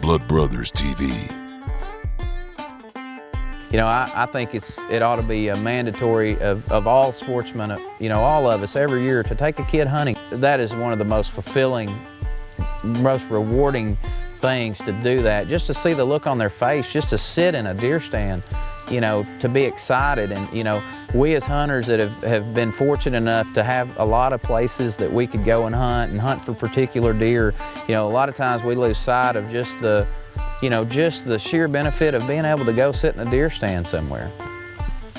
Blood Brothers TV. You know, I think it ought to be a mandatory of all sportsmen, you know, all of us every year to take a kid hunting. That is one of the most fulfilling, most rewarding things to do that. Just to see the look on their face, just to sit in a deer stand, you know, to be excited. And, you know, we as hunters that have been fortunate enough to have a lot of places that we could go and hunt for particular deer, you know, a lot of times we lose sight of just the sheer benefit of being able to go sit in a deer stand somewhere,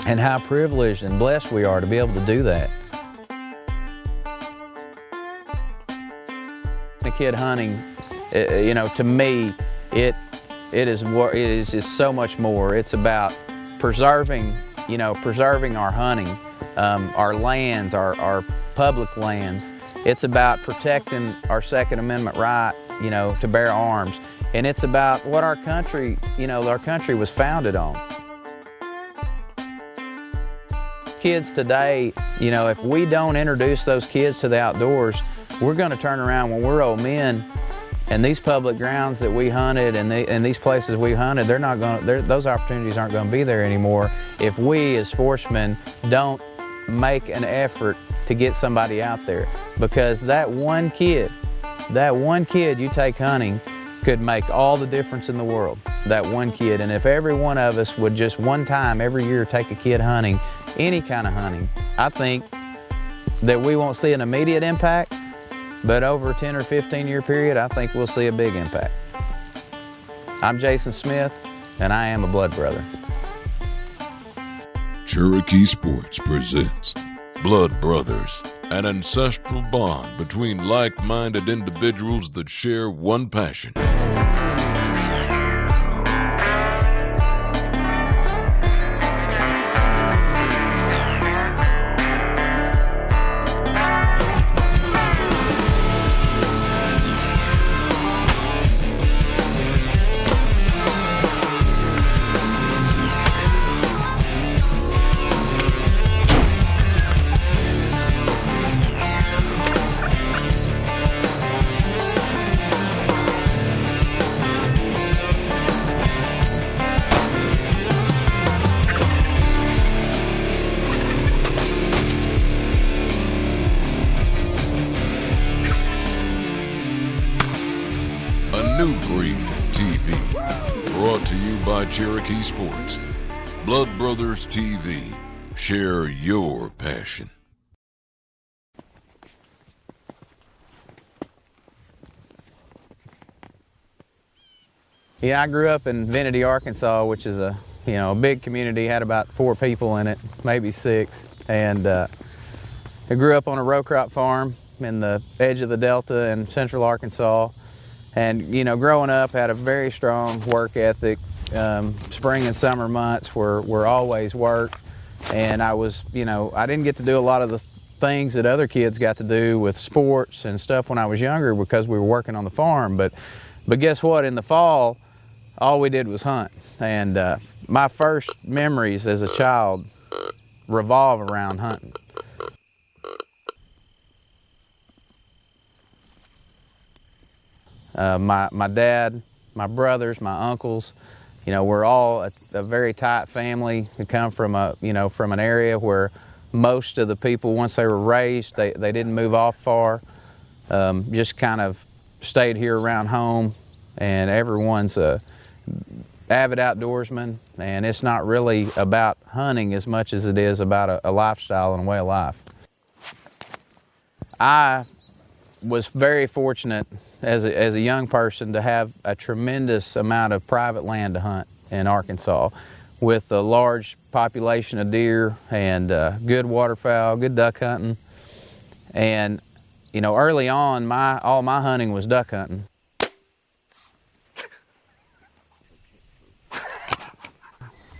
and how privileged and blessed we are to be able to do that. A kid hunting, you know, to me, it is so much more. It's about preserving our hunting, our lands, our public lands. It's about protecting our Second Amendment right, you know, to bear arms. And it's about what our country, you know, our country was founded on. Kids today, you know, if we don't introduce those kids to the outdoors, we're going to turn around when we're old men, and these public grounds that we hunted and these places we hunted, those opportunities aren't going to be there anymore if we as sportsmen don't make an effort to get somebody out there. Because that one kid you take hunting could make all the difference in the world, that one kid. And if every one of us would just one time every year take a kid hunting, any kind of hunting, I think that we won't see an immediate impact, but over a 10 or 15 year period, I think we'll see a big impact. I'm Jason Smith, and I am a blood brother. Cherokee Sports presents Blood Brothers, an ancestral bond between like-minded individuals that share one passion. New Breed TV, brought to you by Cherokee Sports. Blood Brothers TV, share your passion. Yeah, I grew up in Vinity, Arkansas, which is a big community, had about 4 people in it, maybe 6. And I grew up on a row crop farm in the edge of the Delta in central Arkansas. And, you know, growing up, had a very strong work ethic. Spring and summer months were always work. And I was, you know, I didn't get to do a lot of the things that other kids got to do with sports and stuff when I was younger because we were working on the farm. But guess what? In the fall, all we did was hunt. And my first memories as a child revolve around hunting. My dad, my brothers, my uncles, you know, we're all a very tight family. We come from from an area where most of the people, once they were raised, they didn't move off far, just kind of stayed here around home, and everyone's a avid outdoorsman, and it's not really about hunting as much as it is about a lifestyle and a way of life. I was very fortunate as a young person to have a tremendous amount of private land to hunt in Arkansas, with a large population of deer and good waterfowl, good duck hunting. And, you know, early on, all my hunting was duck hunting.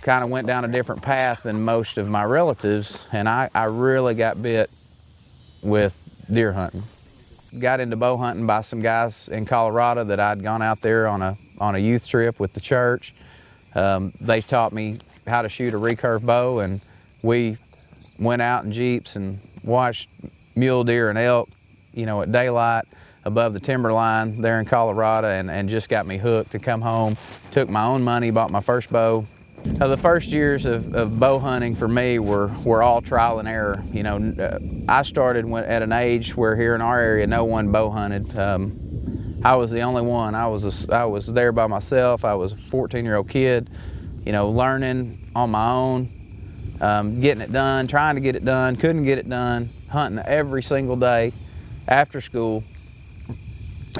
Kind of went down a different path than most of my relatives, and I really got bit with deer hunting. Got into bow hunting by some guys in Colorado that I'd gone out there on a youth trip with the church. They taught me how to shoot a recurve bow, and we went out in Jeeps and watched mule deer and elk, you know, at daylight. above the timberline there in Colorado and just got me hooked to come home. Took my own money, bought my first bow. The first years of bow hunting for me were all trial and error. You know, I started at an age where here in our area no one bow hunted. I was the only one. I was there by myself. I was a 14-year-old kid, you know, learning on my own, getting it done, trying to get it done, couldn't get it done, hunting every single day after school,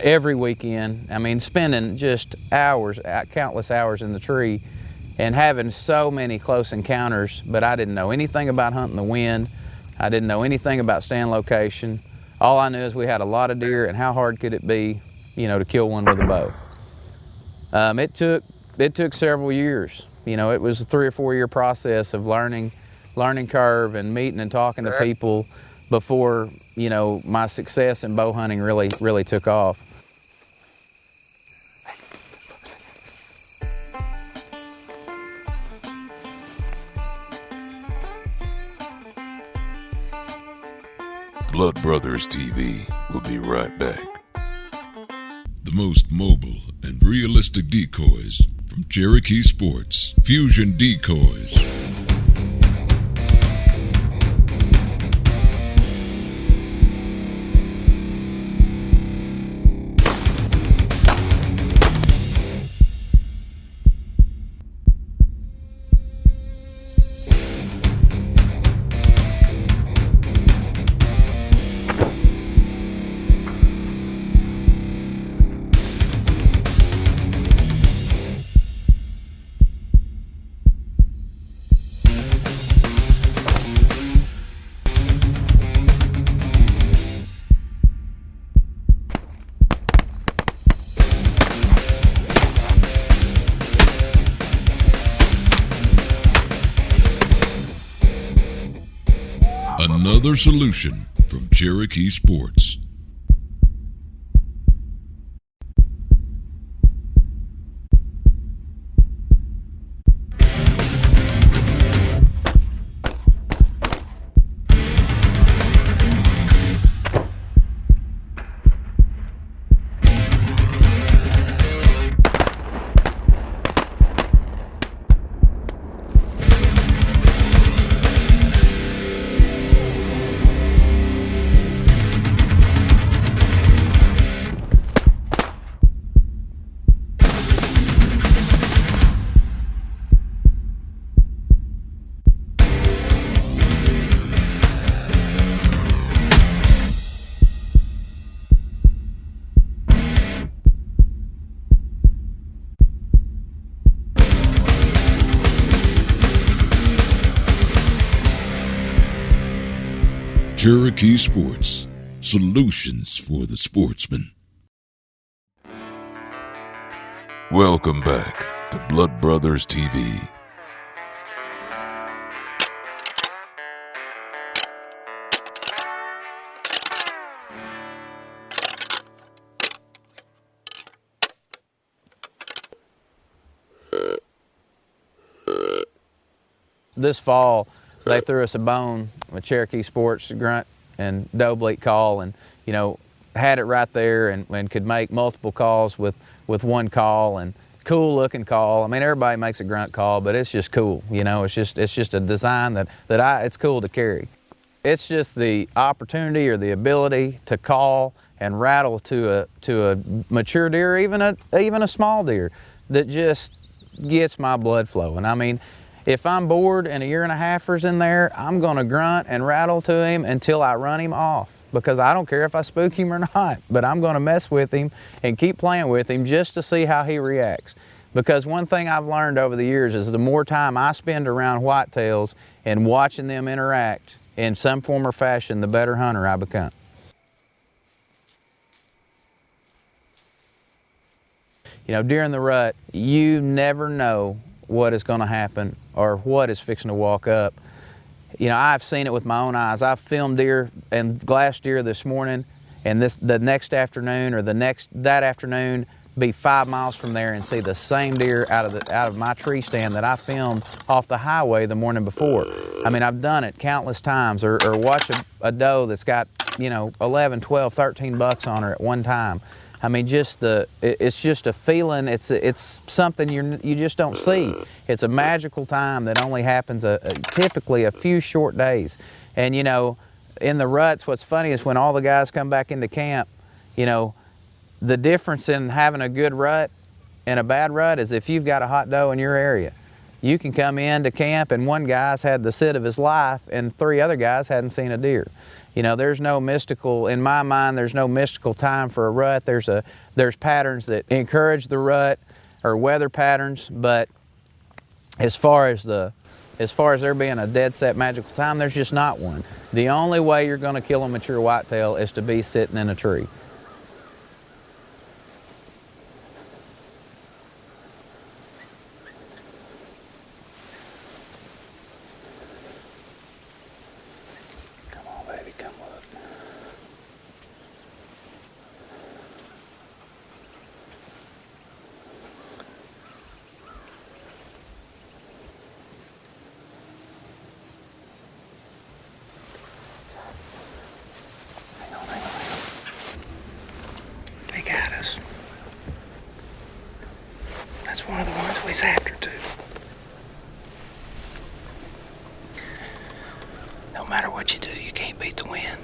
every weekend. I mean, spending just hours, countless hours in the tree and having so many close encounters, but I didn't know anything about hunting the wind. I didn't know anything about stand location. All I knew is we had a lot of deer and how hard could it be, you know, to kill one with a bow. It took several years. You know, it was a 3 or 4 year process of learning curve and meeting and talking to people before, you know, my success in bow hunting really took off. Blood Brothers TV will be right back. The most mobile and realistic decoys from Cherokee Sports, Fusion Decoys. Another solution from Cherokee Sports. Cherokee Sports, solutions for the sportsman. Welcome back to Blood Brothers TV. This fall, they threw us a bone with Cherokee Sports grunt and doe bleat call, and you know, had it right there and could make multiple calls with one call, and cool looking call. I mean, everybody makes a grunt call, but it's just cool. You know, it's just a design that it's cool to carry. It's just the opportunity or the ability to call and rattle to a mature deer, even a small deer, that just gets my blood flowing. I mean, if I'm bored and a 1.5 years in there, I'm gonna grunt and rattle to him until I run him off, because I don't care if I spook him or not, but I'm gonna mess with him and keep playing with him just to see how he reacts. Because one thing I've learned over the years is the more time I spend around whitetails and watching them interact in some form or fashion, the better hunter I become. You know, during the rut, you never know what is gonna happen or what is fixing to walk up. You know, I've seen it with my own eyes. I've filmed deer and glass deer this morning, and the next afternoon or that afternoon be 5 miles from there and see the same deer out of my tree stand that I filmed off the highway the morning before. I mean, I've done it countless times, or watch a doe that's got 11, 12, 13 bucks on her at one time. I mean, it's just a feeling. It's something you just don't see. It's a magical time that only happens typically a few short days. And in the ruts, what's funny is when all the guys come back into camp, the difference in having a good rut and a bad rut is if you've got a hot doe in your area. You can come into camp and one guy's had the sit of his life and 3 other guys hadn't seen a deer. There's no mystical, in my mind, there's no mystical time for a rut. There's patterns that encourage the rut or weather patterns, but as far as there being a dead set magical time, there's just not one. The only way you're going to kill a mature whitetail is to be sitting in a tree. Come on, baby, come look. Hang on. They got us. That's one of the ones we was after too. No matter what you do, you can't beat the wind.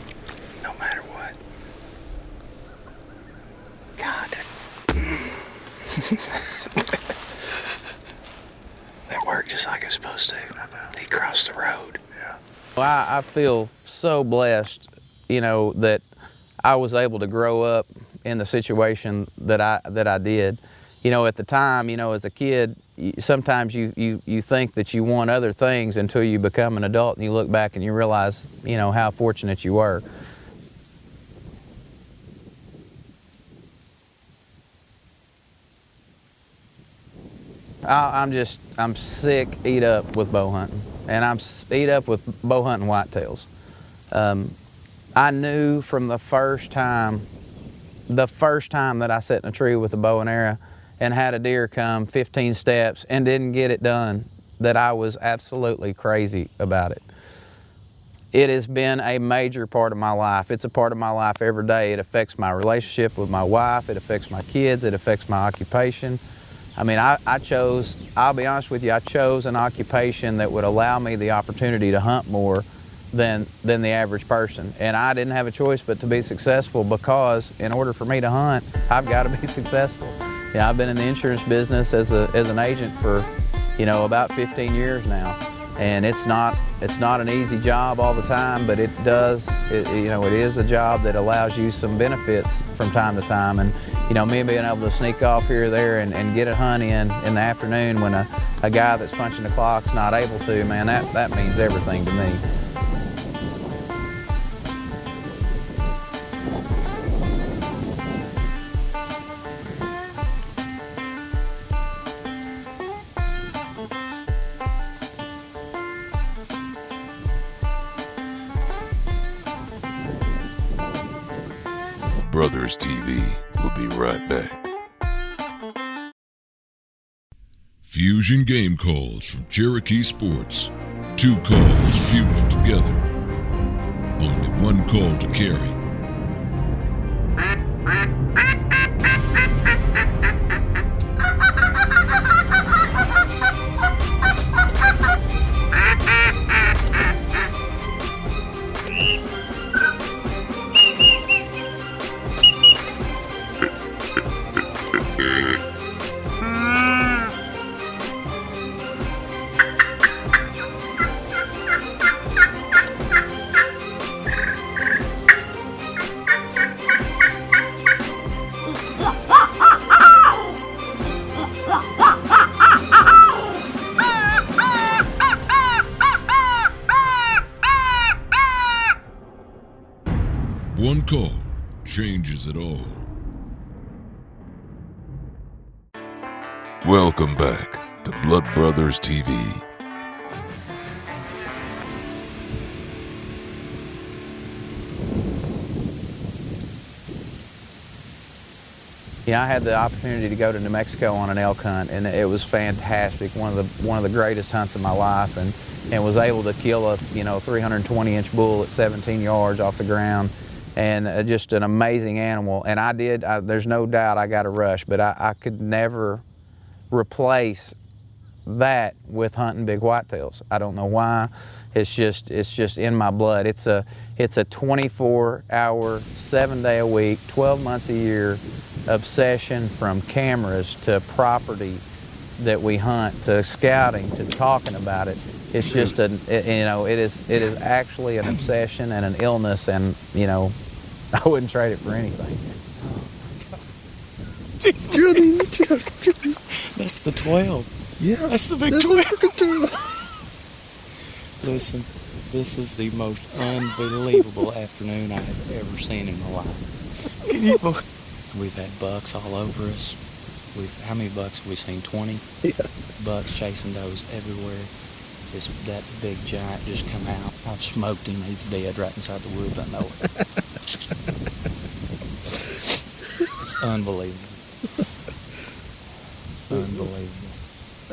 No matter what. God. That worked just like it was supposed to. He crossed the road. Yeah. Well, I feel so blessed, that I was able to grow up in the situation that I did. At the time, as a kid, sometimes you think that you want other things until you become an adult and you look back and you realize, how fortunate you were. I'm sick, eat up with bow hunting, and I'm eat up with bow hunting whitetails. I knew from the first time that I sat in a tree with a bow and arrow and had a deer come 15 steps and didn't get it done, that I was absolutely crazy about it. It has been a major part of my life. It's a part of my life every day. It affects my relationship with my wife. It affects my kids. It affects my occupation. I mean, I'll be honest with you, I chose an occupation that would allow me the opportunity to hunt more than the average person. And I didn't have a choice but to be successful, because in order for me to hunt, I've got to be successful. I've been in the insurance business as an agent for, about 15 years now. And it's not an easy job all the time, but it is a job that allows you some benefits from time to time. And, me being able to sneak off here or there and get a hunt in the afternoon when a guy that's punching the clock's not able to, man, that means everything to me. Brothers TV will be right back. Fusion game calls from Cherokee Sports. 2 calls fused together. Only 1 call to carry. One call changes it all. Welcome back to Blood Brothers TV. I had the opportunity to go to New Mexico on an elk hunt, and it was fantastic. One of the greatest hunts of my life, and was able to kill a 320-inch bull at 17 yards off the ground. and just an amazing animal. And there's no doubt I got a rush, but I could never replace that with hunting big whitetails. I don't know why. It's just in my blood. It's a 24-hour, 7-day a week, 12 months a year obsession, from cameras to property that we hunt to scouting to talking about it. It's just it is actually an obsession and an illness, and I wouldn't trade it for anything. That's the 12. Yeah. That's the big 12. Listen, this is the most unbelievable afternoon I have ever seen in my life. Can you We've had bucks all over us. How many bucks have we seen? 20? Yeah. Bucks chasing does everywhere. That big giant just come out. I've smoked him. He's dead right inside the woods. I know it. It's unbelievable. Unbelievable.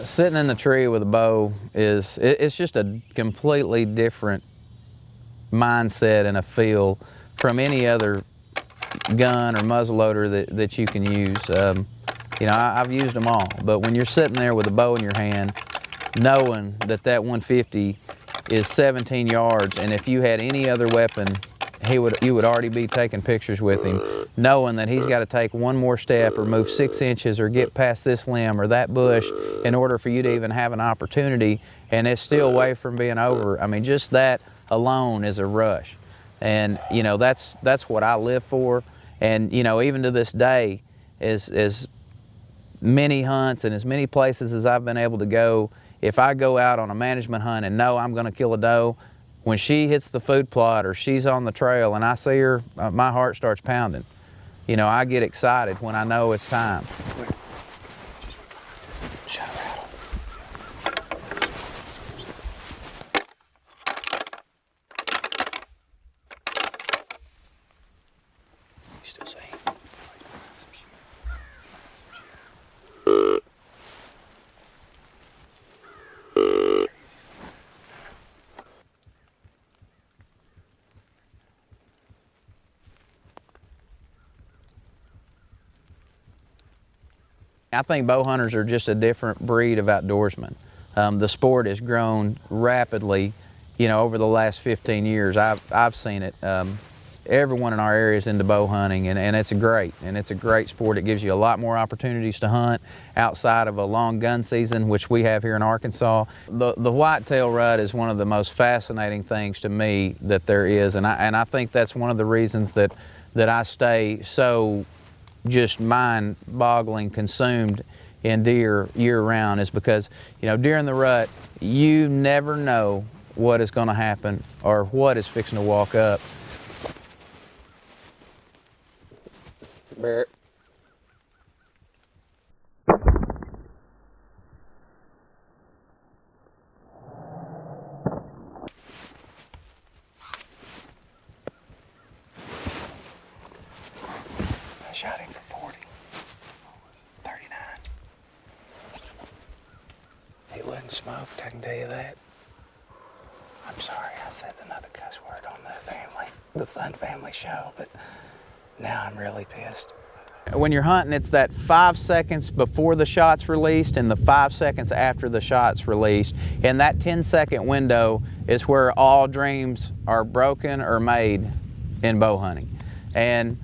Sitting in the tree with a bow it's just a completely different mindset and a feel from any other gun or muzzleloader that you can use. I've used them all, but when you're sitting there with a bow in your hand, knowing that 150 is 17 yards, and if you had any other weapon, you would already be taking pictures with him, knowing that he's got to take one more step or move 6 inches or get past this limb or that bush in order for you to even have an opportunity, and it's still away from being over. I mean, just that alone is a rush. And that's what I live for. And even to this day, as many hunts and as many places as I've been able to go, if I go out on a management hunt and know I'm going to kill a doe, when she hits the food plot or she's on the trail and I see her, my heart starts pounding. I get excited when I know it's time. Shut her out. You still saying? I think bow hunters are just a different breed of outdoorsmen. The sport has grown rapidly, over the last 15 years. I've seen it. Everyone in our area is into bow hunting, and it's a great sport. It gives you a lot more opportunities to hunt outside of a long gun season, which we have here in Arkansas. The whitetail rut is one of the most fascinating things to me that there is, and I think that's one of the reasons that I stay so just mind-boggling consumed in deer year-round, is because during the rut you never know what is going to happen or what is fixing to walk up. Bear. I shot him for 40. 39. He wasn't smoked, I can tell you that. I'm sorry I said another cuss word on the Fun Family show, but now I'm really pissed. When you're hunting, it's that 5 seconds before the shot's released and the 5 seconds after the shot's released. And that 10-second window is where all dreams are broken or made in bow hunting. And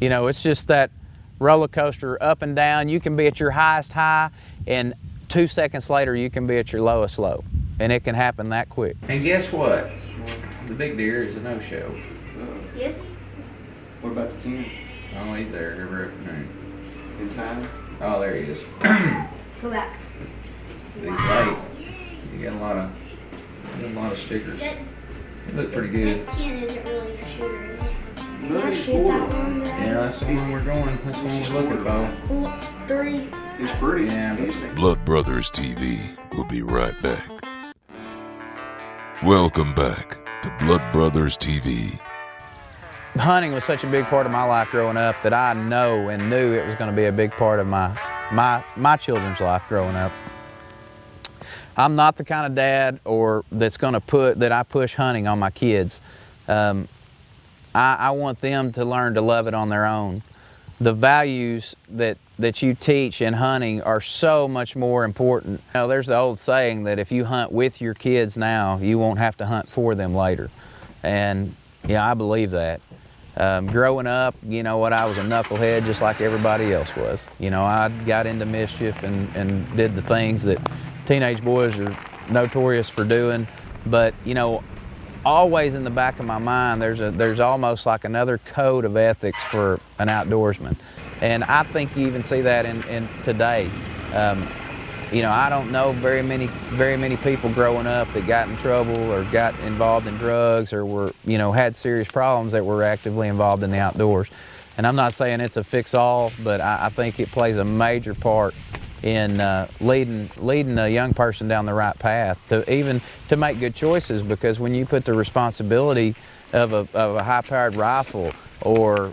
it's just that roller coaster up and down. You can be at your highest high, and 2 seconds later you can be at your lowest low. And it can happen that quick. And guess what? The big deer is a no-show. Yes. What about the 10? Oh, he's there every afternoon. In time? Oh, there he is. Go back. He's late. You got a lot of stickers. That, They look pretty good. that 10 isn't really a shooter, is it? Can No, I it's shoot that four. one? Yeah, that's the one we're going. That's the one we're looking for. Well, it's 3. It's pretty. Yeah. Blood Brothers TV will be right back. Welcome back to Blood Brothers TV. Hunting was such a big part of my life growing up that I know and knew it was going to be a big part of my children's life growing up. I'm not the kind of dad that I push hunting on my kids. I want them to learn to love it on their own. The values that you teach in hunting are so much more important. You know, there's the old saying that if you hunt with your kids now, you won't have to hunt for them later. And yeah, I believe that. Growing up, you know what, I was a knucklehead just like everybody else was. You know, I got into mischief and did the things that teenage boys are notorious for doing. But, you know, always in the back of my mind, there's almost like another code of ethics for an outdoorsman. And I think you even see that in today. You know, I don't know very many people growing up that got in trouble or got involved in drugs or were, you know, had serious problems that were actively involved in the outdoors. And I'm not saying it's a fix-all, but I think it plays a major part in leading a young person down the right path to make good choices. Because when you put the responsibility of a high-powered rifle, or,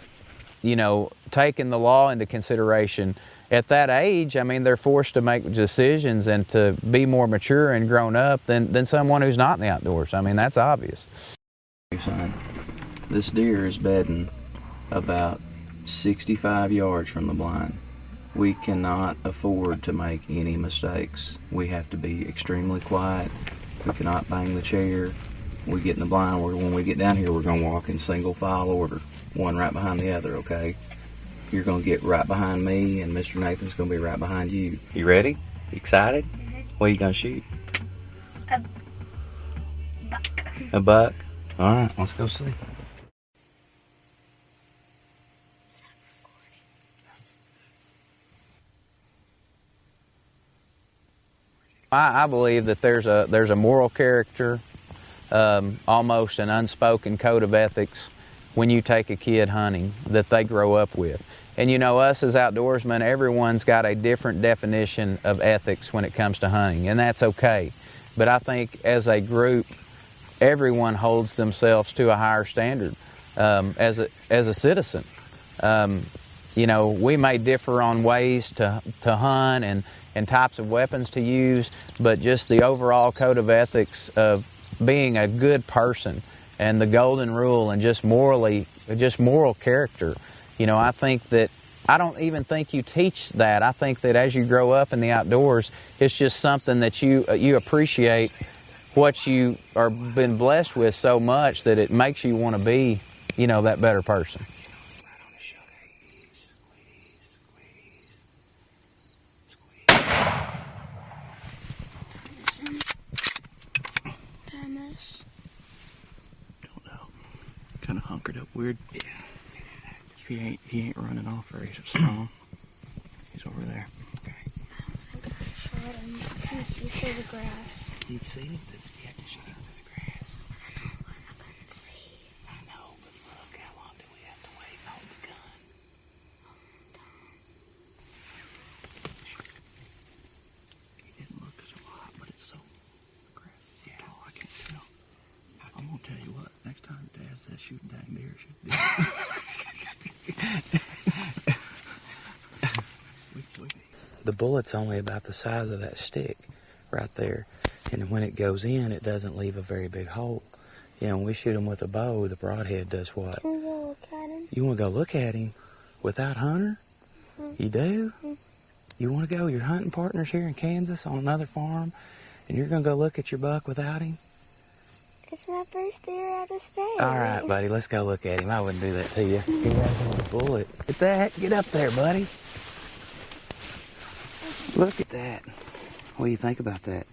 you know, taking the law into consideration, at that age, I mean, they're forced to make decisions and to be more mature and grown up than someone who's not in the outdoors. I mean, that's obvious. Son, this deer is bedding about 65 yards from the blind. We cannot afford to make any mistakes. We have to be extremely quiet. We cannot bang the chair. We get in the blind, when we get down here, we're going to walk in single file order, one right behind the other, okay? You're going to get right behind me, and Mr. Nathan's going to be right behind you. You ready? Excited? What are you going to shoot? A buck. A buck? All right, let's go see. I believe that there's a moral character, almost an unspoken code of ethics when you take a kid hunting that they grow up with. And you know, us as outdoorsmen, everyone's got a different definition of ethics when it comes to hunting, and that's okay. But I think as a group, everyone holds themselves to a higher standard as a citizen. You know, we may differ on ways to hunt and types of weapons to use, but just the overall code of ethics of being a good person and the golden rule and just moral character. You know, I don't even think you teach that. I think that as you grow up in the outdoors, it's just something that you appreciate what you are been blessed with so much that it makes you want to be, you know, that better person. Don't know. Kind of hunkered up weird. Yeah. He ain't running off very strong. He's over there. Okay. I don't think I shot him. I can see through the grass. You see him? You have to shoot him through the grass. I couldn't see. I know, but look, how long do we have to wait? Hold the gun. He didn't look as hot, but it's so aggressive. Yeah, I can't tell. I'm gonna tell you what. Next time Dad says shooting dang deer, shoot deer. The bullet's only about the size of that stick right there, and when it goes in, it doesn't leave a very big hole. You know, when we shoot them with a bow, the broadhead does what? Can we go look at him? You want to go look at him without Hunter? You do? You want to go? Your hunting partner's here in Kansas on another farm, and you're going to go look at your buck without him? It's my first deer out of state. All right, buddy, let's go look at him. I wouldn't do that to you. He has a bullet. Look at that. Get up there, buddy. Look at that. What do you think about that?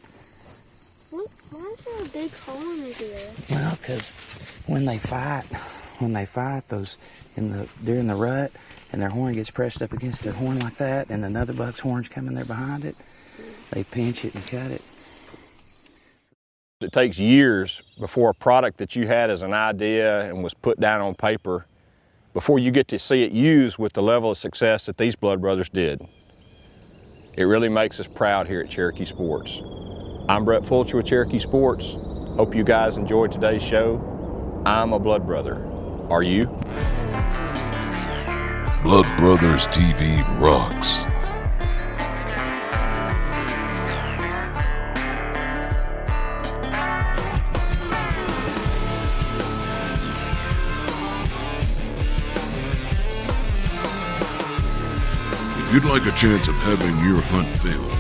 Look, why is there a big hole in his ear? Well, because when they fight during the rut, and their horn gets pressed up against their horn like that, and another buck's horn's coming there behind it, they pinch it and cut it. It takes years before a product that you had as an idea and was put down on paper, before you get to see it used with the level of success that these Blood Brothers did. It really makes us proud here at Cherokee Sports. I'm Brett Fulcher with Cherokee Sports. Hope you guys enjoyed today's show. I'm a Blood Brother. Are you? Blood Brothers TV rocks. you'd like a chance of having your hunt filmed,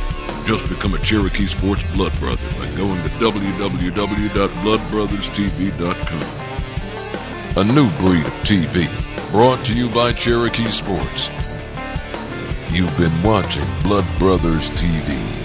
just become a Cherokee Sports Blood Brother by going to www.bloodbrotherstv.com. A new breed of TV, brought to you by Cherokee Sports. You've been watching Blood Brothers TV.